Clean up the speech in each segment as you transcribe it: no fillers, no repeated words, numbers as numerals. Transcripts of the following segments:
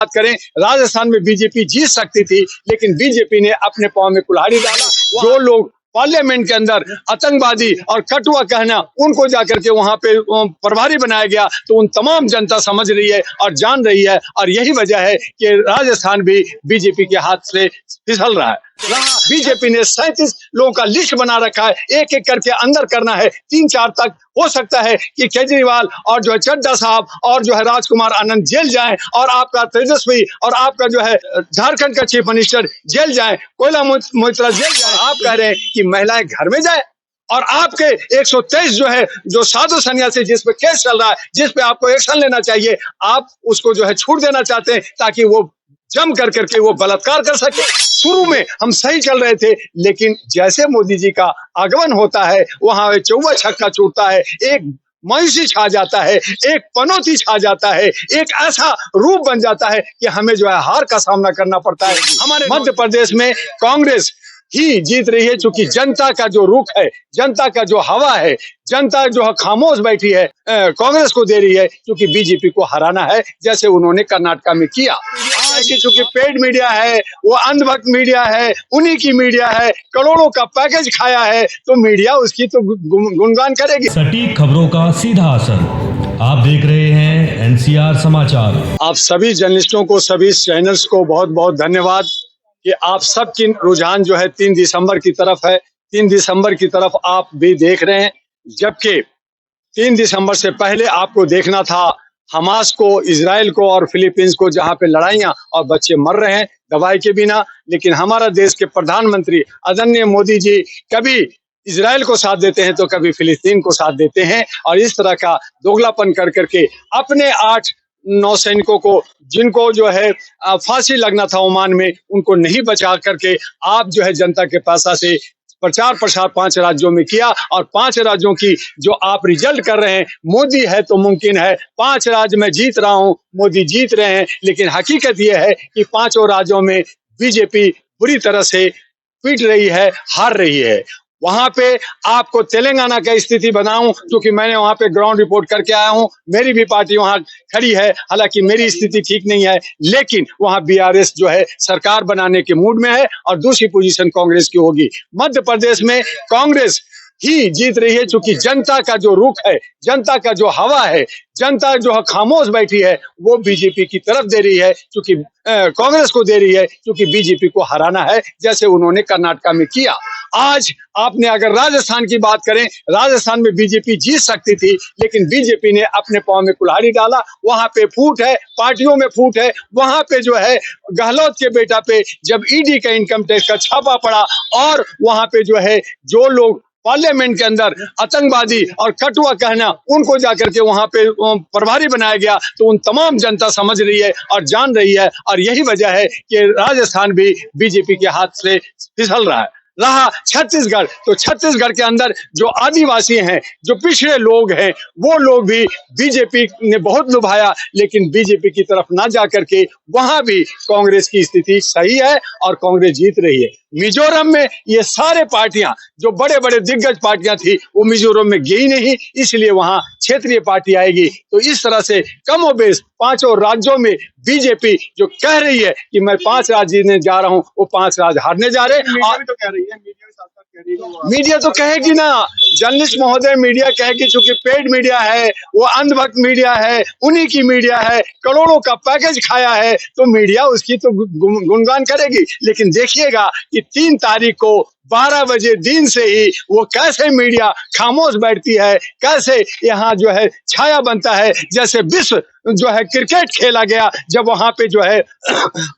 बात करें, राजस्थान में बीजेपी जीत सकती थी, लेकिन बीजेपी ने अपने पांव में कुल्हाड़ी डाला। जो लोग पार्लियामेंट के अंदर आतंकवादी और कटुआ कहना, उनको जाकर के वहां पे प्रभारी बनाया गया, तो उन तमाम जनता समझ रही है और जान रही है, और यही वजह है कि राजस्थान भी बीजेपी के हाथ से फिसल रहा है। बीजेपी ने 37 लोगों का लिस्ट बना रखा है, एक एक करके अंदर करना है। 3-4 तक हो सकता है कि केजरीवाल और जो है चड्ढा साहब और जो है राजकुमार आनंद जेल जाएं, और आपका तेजस्वी और आपका जो है झारखंड का चीफ मिनिस्टर जेल जाएं, कोयला मोइत्रा जेल जाएं। आप कह रहे हैं कि महिलाएं घर में जाए, और आपके 123 जो है जो साधु सन्यासी जिस पे केस चल रहा है, जिस पे आपको एक्शन लेना चाहिए, आप उसको जो है छूट देना चाहते हैं ताकि वो जम कर करके वो बलात्कार कर सके। शुरू में हम सही चल रहे थे, लेकिन जैसे मोदी जी का आगमन होता है, वहां चौवा छक्का छूटता है, एक मायूसी छा जाता है, एक पनौती छा जाता है, एक ऐसा रूप बन जाता है कि हमें जो है हार का सामना करना पड़ता है। हमारे मध्य प्रदेश में कांग्रेस ही जीत रही है, क्योंकि जनता का जो रुख है, जनता का जो हवा है, जनता जो है खामोश बैठी है, कांग्रेस को दे रही है, क्योंकि बीजेपी को हराना है, जैसे उन्होंने कर्नाटका में किया। चूंकि पेड मीडिया है, वो अंधभक्त मीडिया है, उन्हीं की मीडिया है, करोड़ों का पैकेज खाया है, तो मीडिया उसकी तो गुणगान करेगी। सटीक खबरों का सीधा असर। आप देख रहे हैं एनसीआर समाचार। आप सभी जर्नलिस्टों को, सभी चैनल्स को बहुत बहुत धन्यवाद कि आप सबकी रुझान जो है 3 दिसंबर की तरफ है। 3 दिसंबर की तरफ आप भी देख रहे हैं, जबकि 3 दिसंबर से पहले आपको देखना था हमास को, इजराइल को और फिलीपींस को, जहां पे लड़ाइयां और बच्चे मर रहे हैं दवाई के बिना। लेकिन हमारा देश के प्रधानमंत्री आदरणीय मोदी जी कभी इजराइल को साथ देते हैं तो कभी फिलिस्तीन को साथ देते हैं, और इस तरह का दोगलापन कर करके अपने 8-9 सैनिकों को, जिनको जो है फांसी लगना था ओमान में, उनको नहीं बचा करके आप जो है जनता के पैसा से प्रचार प्रसार 5 राज्यों में किया, और 5 राज्यों की जो आप रिजल्ट कर रहे हैं, मोदी है तो मुमकिन है। 5 राज्य में जीत रहा हूं, मोदी जीत रहे हैं, लेकिन हकीकत यह है कि 5 राज्यों में बीजेपी बुरी तरह से पीट रही है, हार रही है। वहां पे आपको तेलंगाना का स्थिति बनाऊं, क्योंकि मैंने वहां पे ग्राउंड रिपोर्ट करके आया हूं, मेरी भी पार्टी वहां खड़ी है, हालांकि मेरी स्थिति ठीक नहीं है, लेकिन वहां बीआरएस जो है सरकार बनाने के मूड में है, और दूसरी पोजीशन कांग्रेस की होगी। मध्य प्रदेश में कांग्रेस ही जीत रही है, क्योंकि जनता का जो रुख है, जनता का जो हवा है, जनता जो है खामोश बैठी है, वो बीजेपी की तरफ दे रही है, क्योंकि कांग्रेस को दे रही है, क्योंकि बीजेपी को हराना है, जैसे उन्होंने कर्नाटका में किया। आज आपने अगर राजस्थान की बात करें, राजस्थान में बीजेपी जीत सकती थी, लेकिन बीजेपी ने अपने पांव में कुल्हाड़ी डाला। वहां पे फूट है, पार्टियों में फूट है। वहां पे जो है गहलोत के बेटा पे जब ईडी का इनकम टैक्स का छापा पड़ा, और वहां पे जो है जो लोग पार्लियामेंट के अंदर आतंकवादी और कटुआ कहना, उनको जाकर के वहां पे प्रभारी बनाया गया, तो उन तमाम जनता समझ रही है और जान रही है, और यही वजह है कि राजस्थान भी बीजेपी के हाथ से फिसल रहा है। रहा छत्तीसगढ़, तो छत्तीसगढ़ के अंदर जो आदिवासी हैं, जो पिछड़े लोग हैं, वो लोग भी बीजेपी ने बहुत लुभाया, लेकिन बीजेपी की तरफ ना जाकर के वहां भी कांग्रेस की स्थिति सही है और कांग्रेस जीत रही है। मिजोरम में ये सारे पार्टियां, जो बड़े बड़े दिग्गज पार्टियां थी, वो मिजोरम में गई नहीं, इसलिए वहां क्षेत्रीय पार्टी आएगी। तो इस तरह से कमोबेश 5 राज्यों में बीजेपी जो कह रही है कि मैं 5 राज्य जीतने जा रहा हूं, वो 5 राज्य हारने जा रहे हैं। तो कह रही है, मीडिया तो कहेगी ना, जर्नलिस्ट महोदय, मीडिया कहेगी, चूंकि पेड मीडिया है, वो अंधभक्त मीडिया है, उन्हीं की मीडिया है, करोड़ों का पैकेज खाया है, तो मीडिया उसकी तो गुणगान करेगी। लेकिन देखिएगा कि 3 तारीख को 12 बजे दिन से ही वो कैसे मीडिया खामोश बैठती है, कैसे यहाँ जो है छाया बनता है, जैसे विश्व जो है क्रिकेट खेला गया, जब वहां पे जो है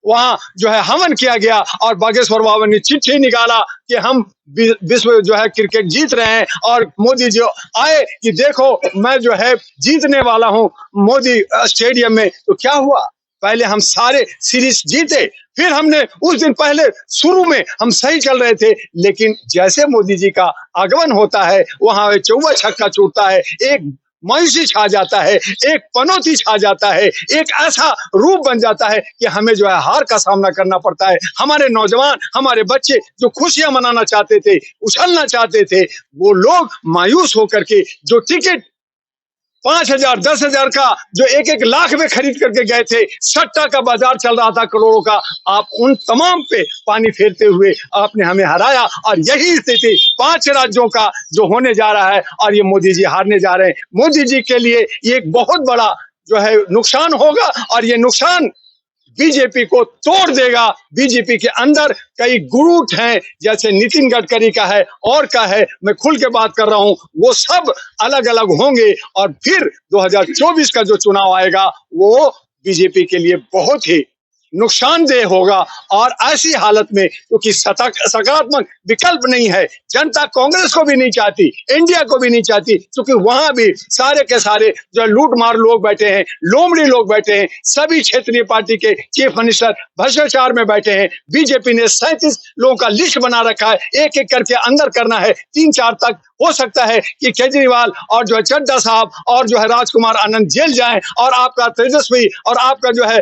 वहां जो है हवन किया गया, और बागेश्वर बाबा ने चिट्ठी निकाला कि हम विश्व जो है क्रिकेट जीत रहे हैं, और मोदी जो आए कि देखो मैं जो है जीतने वाला हूं मोदी स्टेडियम में। तो क्या हुआ, पहले हम सारे सीरीज जीते, फिर हमने उस दिन पहले शुरू में हम सही चल रहे थे, लेकिन जैसे मोदी जी का आगमन होता है, वहां चौवा छक्का छूटता है, एक मायूसी छा जाता है, एक पनौती छा जाता है, एक ऐसा रूप बन जाता है कि हमें जो है हार का सामना करना पड़ता है। हमारे नौजवान, हमारे बच्चे जो खुशियां मनाना चाहते थे, उछलना चाहते थे, वो लोग मायूस होकर के जो टिकट 5,000 10,000 का जो 1-1 लाख में खरीद करके गए थे, सट्टा का बाजार चल रहा था करोड़ों का, आप उन तमाम पे पानी फेरते हुए आपने हमें हराया। और यही स्थिति 5 राज्यों का जो होने जा रहा है और ये मोदी जी हारने जा रहे हैं। मोदी जी के लिए ये एक बहुत बड़ा जो है नुकसान होगा और ये नुकसान बीजेपी को तोड़ देगा। बीजेपी के अंदर कई गुरूट हैं, जैसे नितिन गडकरी का है और का है, मैं खुल के बात कर रहा हूं, वो सब अलग अलग होंगे और फिर 2024 का जो चुनाव आएगा वो बीजेपी के लिए बहुत ही नुकसानदेह होगा। और ऐसी हालत में क्योंकि सकारात्मक विकल्प नहीं है, जनता कांग्रेस को भी नहीं चाहती, इंडिया को भी नहीं चाहती, क्योंकि वहां भी सारे के सारे जो लूट मार लोग बैठे हैं, लोमड़ी लोग बैठे हैं, सभी क्षेत्रीय पार्टी के चीफ मिनिस्टर भ्रष्टाचार में बैठे हैं। बीजेपी ने 37 लोगों का लिस्ट बना रखा है, एक एक करके अंदर करना है। 3-4 तक हो सकता है कि केजरीवाल और जो है चड्डा साहब और जो है राजकुमार आनंद जेल जाएं और आपका तेजस्वी और आपका जो है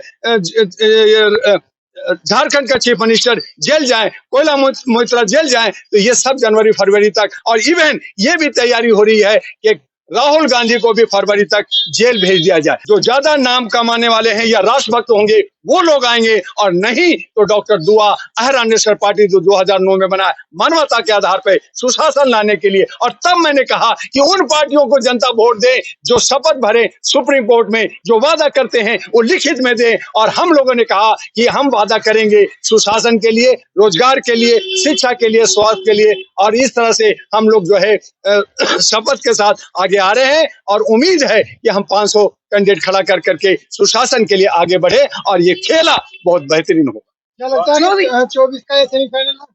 झारखंड का चीफ मिनिस्टर जेल जाए, कोयला मोइत्रा जेल जाए, तो ये सब जनवरी फरवरी तक, और इवन ये भी तैयारी हो रही है कि राहुल गांधी को भी फरवरी तक जेल भेज दिया जाए। जो ज्यादा नाम कमाने वाले हैं या राष्ट्रभक्त होंगे वो लोग आएंगे, और नहीं तो डॉक्टर दुआ अहरानेश्वर पार्टी जो 2009 में बना, मानवता के आधार पर सुशासन लाने के लिए। और तब मैंने कहा कि उन पार्टियों को जनता वोट दे जो शपथ भरे सुप्रीम कोर्ट में, जो वादा करते हैं वो लिखित में दे। और हम लोगों ने कहा कि हम वादा करेंगे सुशासन के लिए, रोजगार के लिए, शिक्षा के लिए, स्वास्थ्य के लिए, और इस तरह से हम लोग जो है शपथ के साथ आगे आ रहे हैं। और उम्मीद है कि हम 500 कैंडिडेट खड़ा कर करके सुशासन के लिए आगे बढ़े और ये खेला बहुत बेहतरीन होगा। क्या लगता है 24 का ये सेमीफाइनल है?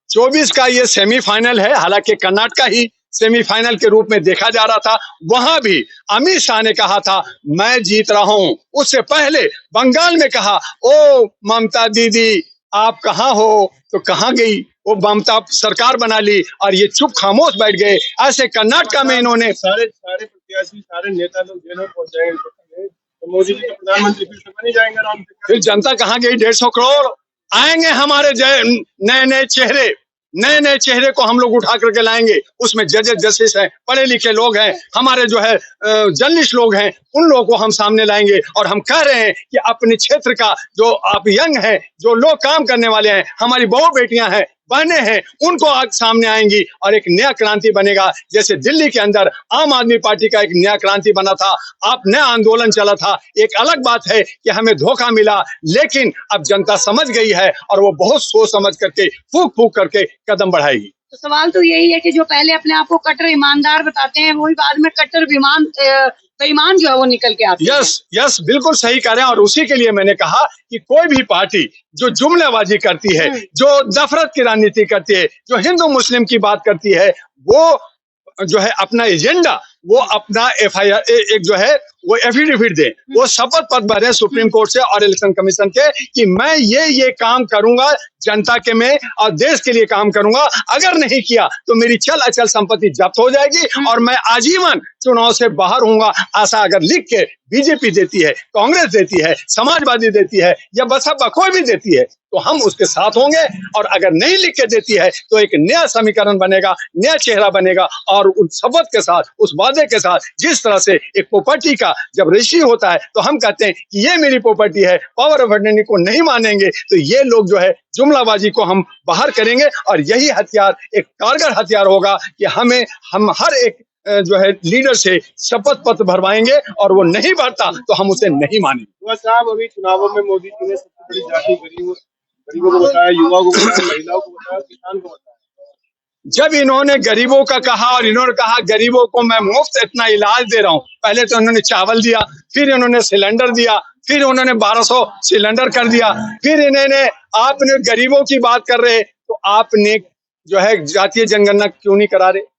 24 का ये सेमीफाइनल है। हालांकि कर्नाटक ही सेमीफाइनल के रूप में देखा जा रहा था, वहां भी अमित शाह ने कहा था मैं जीत रहा हूं। उससे पहले बंगाल में कहा, ओ ममता दीदी आप कहाँ हो, तो कहाँ गई, वो ममता सरकार बना ली और ये चुप खामोश बैठ गए। ऐसे कर्नाटक में इन्होंने सारे प्रत्याशी, सारे नेता लोग जेल में पहुंच जाएंगे, तो मोदी जी तो प्रधानमंत्री फिर से बन ही जाएंगे आराम से। फिर जनता कहाँ गई? 150 करोड़ आएंगे हमारे नए नए चेहरे को हम लोग उठा करके लाएंगे। उसमें जजेस जस्टिस हैं, पढ़े लिखे लोग हैं, हमारे जो है जर्नलिस्ट लोग हैं, उन लोगों को हम सामने लाएंगे। और हम कह रहे हैं कि अपने क्षेत्र का जो आप यंग हैं, जो लोग काम करने वाले हैं, हमारी बहू बेटियां हैं, बहनें हैं, उनको आज सामने आएंगी और एक नया क्रांति बनेगा। जैसे दिल्ली के अंदर आम आदमी पार्टी का एक नया क्रांति बना था, आप नया आंदोलन चला था। एक अलग बात है कि हमें धोखा मिला, लेकिन अब जनता समझ गई है और वो बहुत सोच समझ करके फूक फूक करके कदम बढ़ाएगी। तो सवाल तो यही है कि जो पहले अपने आप को कट्टर ईमानदार बताते हैं, वही बाद में कट्टर बेईमान जो है वो निकल के आते हैं। यस बिल्कुल सही कह रहे हैं। और उसी के लिए मैंने कहा कि कोई भी पार्टी जो जुमलेबाजी करती है, जो नफरत की राजनीति करती है, जो हिंदू मुस्लिम की बात करती है, वो जो है अपना एजेंडा, वो अपना FIR एक जो है वो एफिडेविट दे, वो शपथ पत्र भरे सुप्रीम कोर्ट से और इलेक्शन कमीशन के कि मैं ये काम करूंगा जनता के में और देश के लिए काम करूंगा। अगर नहीं किया तो मेरी चल अचल संपत्ति जब्त हो जाएगी और मैं आजीवन चुनाव से बाहर होऊंगा। ऐसा अगर लिख के बीजेपी देती है, कांग्रेस देती है, समाजवादी देती है या बसपा कोई भी देती है, तो हम उसके साथ होंगे। और अगर नहीं लिख के देती है तो एक नया समीकरण बनेगा, नया चेहरा बनेगा। और उस शपथ के साथ, उस वादे के साथ, जिस तरह से एक प्रॉपर्टी का जब रजिस्ट्री होता है तो हम कहते हैं कि ये मेरी प्रॉपर्टी है, पावर ऑफ अटर्नी को नहीं मानेंगे, तो ये लोग जो है जुमलाबाजी को हम बाहर करेंगे। और यही हथियार एक कारगर हथियार होगा कि हम हर एक जो है लीडर से शपथ पत्र भरवाएंगे और वो नहीं भरता तो हम उसे नहीं मानेंगे। साहब अभी चुनावों में मोदी जी ने सबसे बड़ी जाति गरीबों को बताया, युवाओं को बताया, महिलाओं को बताया, किसान को बताया। जब इन्होंने गरीबों का कहा और इन्होंने कहा गरीबों को मैं मुफ्त इतना इलाज दे रहा हूं, पहले तो इन्होंने चावल दिया, फिर इन्होंने सिलेंडर दिया, फिर उन्होंने 1200 सिलेंडर कर दिया, फिर इन्होंने आपने गरीबों की बात कर रहे तो आपने जो है जातीय जनगणना क्यों नहीं करा रहे?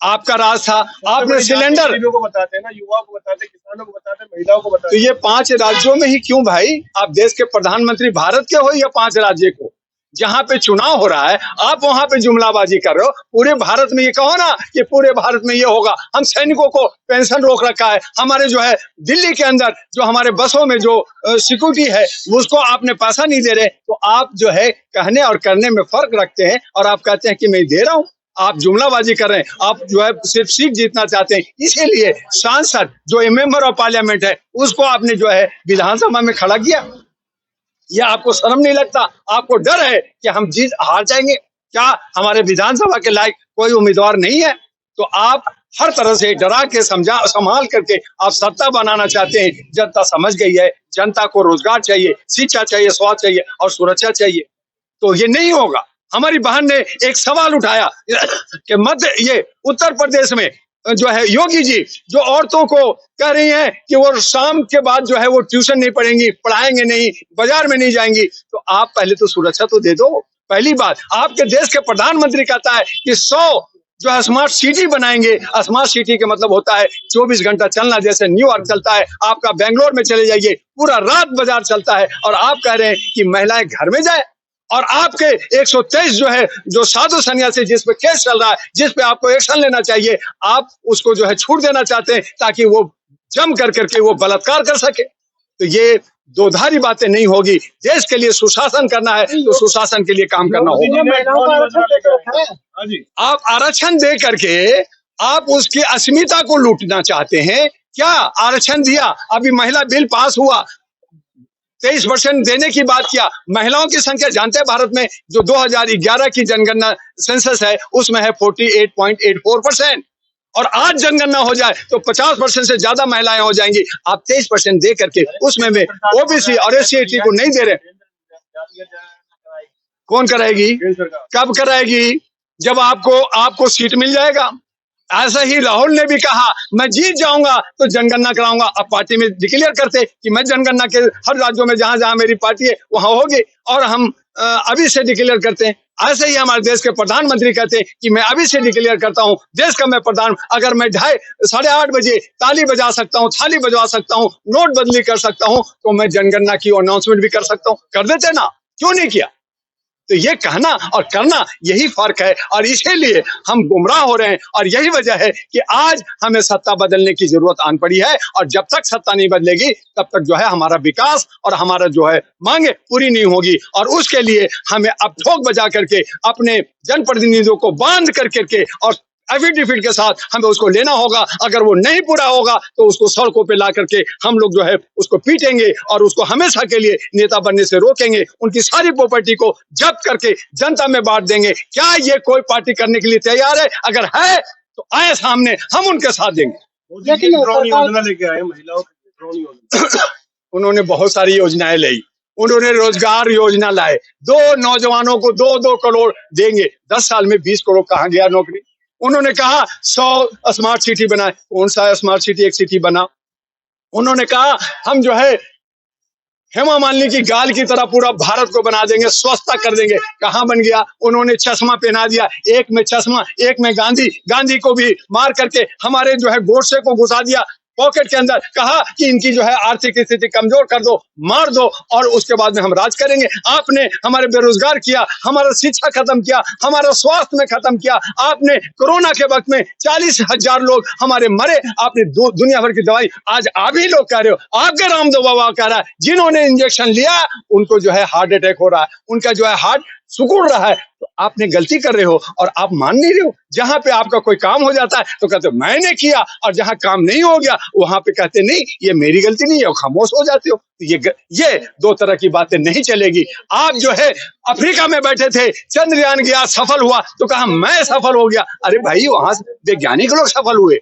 आपका राज था, आपने सिलेंडर को बताते हैं ना, युवाओं को बताते, किसानों को बताते, महिलाओं को बताते। तो ये 5 राज्यों में ही क्यों भाई? आप देश के प्रधानमंत्री भारत के हो या 5 राज्य को? जहां पे चुनाव हो रहा है आप वहां पे जुमलाबाजी कर रहे हो। पूरे भारत में ये कहो ना कि पूरे भारत में ये होगा। हम सैनिकों को पेंशन रोक रखा है, हमारे जो है दिल्ली के अंदर जो हमारे बसों में जो सिक्योरिटी है उसको आपने पैसा नहीं दे रहे। तो आप जो है कहने और करने में फर्क रखते हैं और आप कहते हैं कि मैं दे रहा हूं। आप जुमलाबाजी कर रहे हैं, आप जो है सिर्फ सीट जीतना चाहते हैं, इसीलिए सांसद जो मेंबर ऑफ पार्लियामेंट है उसको आपने जो है विधानसभा में खड़ा किया। या आपको शर्म नहीं लगता? आपको डर है कि हम जीत हार जाएंगे? क्या हमारे विधानसभा के लायक कोई उम्मीदवार नहीं है? तो आप हर तरह से डरा के संभाल करके आप सत्ता बनाना चाहते हैं। जनता समझ गई है, जनता को रोजगार चाहिए, शिक्षा चाहिए, स्वास्थ्य चाहिए और सुरक्षा चाहिए। तो ये नहीं होगा। हमारी बहन ने एक सवाल उठाया कि ये उत्तर प्रदेश में जो है योगी जी जो औरतों को कह रही हैं कि वो शाम के बाद जो है वो ट्यूशन नहीं पढ़ेंगी, पढ़ाएंगे नहीं, बाजार में नहीं जाएंगी। तो आप पहले तो सुरक्षा तो दे दो। पहली बात, आपके देश के प्रधानमंत्री कहता है कि 100 जो है स्मार्ट सिटी बनाएंगे। स्मार्ट सिटी के मतलब होता है 24 घंटा चलना, जैसे न्यूयॉर्क चलता है। आपका बेंगलोर में चले जाइए, पूरा रात बाजार चलता है और आप कह रहे हैं कि महिलाएं घर में जाए। और आपके 123 जो है जो साधु सन्यासी जिस पे केस चल रहा है, जिस पे आपको एक्शन लेना चाहिए, आप उसको जो है छूट देना चाहते हैं ताकि वो जम करके वो बलात्कार कर सके। तो ये दोधारी बातें नहीं होगी। देश के लिए सुशासन करना है तो सुशासन के लिए काम करना होगा। आप आरक्षण दे करके आप उसकी अस्मिता को लूटना चाहते हैं क्या? आरक्षण दिया, अभी महिला बिल पास हुआ, 23% देने की बात किया। महिलाओं की संख्या जानते हैं भारत में जो 2011 की जनगणना सेंसस है उसमें है 48.84%। और आज जनगणना हो जाए तो 50% से ज्यादा महिलाएं हो जाएंगी। आप 23% दे करके उसमें में ओबीसी और SC/ST को नहीं दे रहे। कौन कराएगी? कब कराएगी? जब आपको सीट मिल जाएगा। ऐसा ही राहुल ने भी कहा मैं जीत जाऊंगा तो जनगणना कराऊंगा। अब पार्टी में डिक्लेयर करते कि मैं जनगणना के हर राज्यों में जहां जहां मेरी पार्टी है वहां होगी, और हम अभी से डिक्लेयर करते हैं। ऐसे ही हमारे देश के प्रधानमंत्री कहते हैं कि मैं अभी से डिक्लेयर करता हूं, देश का मैं प्रधान, अगर मैं 8:30 बजे ताली बजा सकता हूं, थाली बजवा सकता हूं, नोट बदली कर सकता हूं, तो मैं जनगणना की अनाउंसमेंट भी कर सकता हूं। कर देते ना, क्यों नहीं किया? तो ये कहना और करना यही फर्क है, और इसीलिए हम गुमराह हो रहे हैं। और यही वजह है कि आज हमें सत्ता बदलने की जरूरत आन पड़ी है, और जब तक सत्ता नहीं बदलेगी तब तक जो है हमारा विकास और हमारा जो है मांगे पूरी नहीं होगी। और उसके लिए हमें अब ठोक बजा करके अपने जनप्रतिनिधियों को बांध करके और एफिडेविट के साथ हमें उसको लेना होगा। अगर वो नहीं पूरा होगा तो उसको सड़कों पे ला करके हम लोग जो है उसको पीटेंगे और उसको हमेशा के लिए नेता बनने से रोकेंगे। उनकी सारी प्रॉपर्टी को जब्त करके जनता में बांट देंगे। क्या ये कोई पार्टी करने के लिए तैयार है? अगर है तो आए सामने, हम उनके साथ देंगे। ड्रोन योजना लेके आए महिलाओं की ड्रोन योजना। उन्होंने बहुत सारी योजनाएं लाई। उन्होंने रोजगार योजना लाए, 2 नौजवानों को 2-2 करोड़ देंगे। 10 साल में 20 करोड़ कहाँ गया नौकरी? उन्होंने कहा 100 स्मार्ट सिटी बनाए। कौन सा स्मार्ट सिटी एक सिटी बना? उन्होंने कहा हम जो है हेमा मालिनी की गाल की तरह पूरा भारत को बना देंगे, स्वच्छता कर देंगे। कहाँ बन गया? उन्होंने चश्मा पहना दिया, एक में चश्मा एक में गांधी को भी मार करके हमारे जो है गोडसे को घुसा दिया पॉकेट के अंदर। कहा कि इनकी जो है आर्थिक स्थिति कमजोर कर दो, मार दो, और उसके बाद में हम राज करेंगे। आपने हमारे बेरोजगार किया, हमारा शिक्षा खत्म किया, हमारा स्वास्थ्य में खत्म किया। आपने कोरोना के वक्त में 40,000 लोग हमारे मरे। आपने दुनिया भर की दवाई, आज आप ही लोग कह रहे हो, आपके रामदेव बाबा कह रहा है जिन्होंने इंजेक्शन लिया उनको जो है हार्ट अटैक हो रहा है, उनका जो है हार्ट सुकुड़ रहा है। तो आपने गलती कर रहे हो और आप मान नहीं रहे हो। जहां पे आपका कोई काम हो जाता है तो कहते हो मैंने किया, और जहां काम नहीं हो गया वहां पे कहते नहीं ये मेरी गलती नहीं है, और खामोश हो जाते हो। ये 2 तरह की बातें नहीं चलेगी। आप जो है अफ्रीका में बैठे थे, चंद्रयान गया, सफल हुआ, तो कहा मैं सफल हो गया। अरे भाई वहां वैज्ञानिक लोग सफल हुए,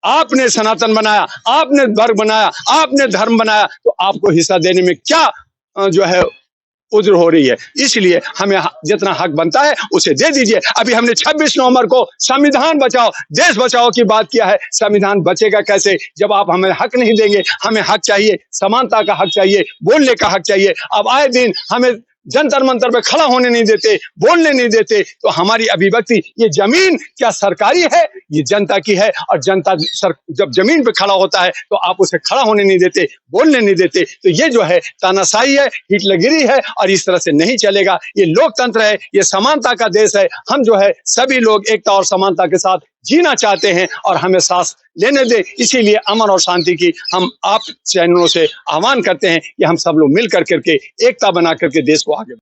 आपने सनातन बनाया, आपने वर्ग बनाया, आपने धर्म बनाया, तो आपको हिस्सा देने में क्या जो है उज्र हो रही है? इसलिए हमें जितना हक बनता है उसे दे दीजिए। अभी हमने 26 नवंबर को संविधान बचाओ देश बचाओ की बात किया है। संविधान बचेगा कैसे जब आप हमें हक नहीं देंगे? हमें हक चाहिए, समानता का हक चाहिए, बोलने का हक चाहिए। अब आए दिन हमें जंतर मंतर पे खड़ा होने नहीं देते, बोलने नहीं देते, तो हमारी अभिव्यक्ति, ये जमीन क्या सरकारी है? ये जनता की है, और जनता जब जमीन पे खड़ा होता है तो आप उसे खड़ा होने नहीं देते, बोलने नहीं देते। तो ये जो है तानाशाही है, हिटलरगिरी है, और इस तरह से नहीं चलेगा। ये लोकतंत्र है, ये समानता का देश है। हम जो है सभी लोग एकता और समानता के साथ जीना चाहते हैं, और हमें सांस लेने दें। इसीलिए अमन और शांति की हम आप चैनलों से आह्वान करते हैं कि हम सब लोग मिल करके एकता बना करके देश को आगे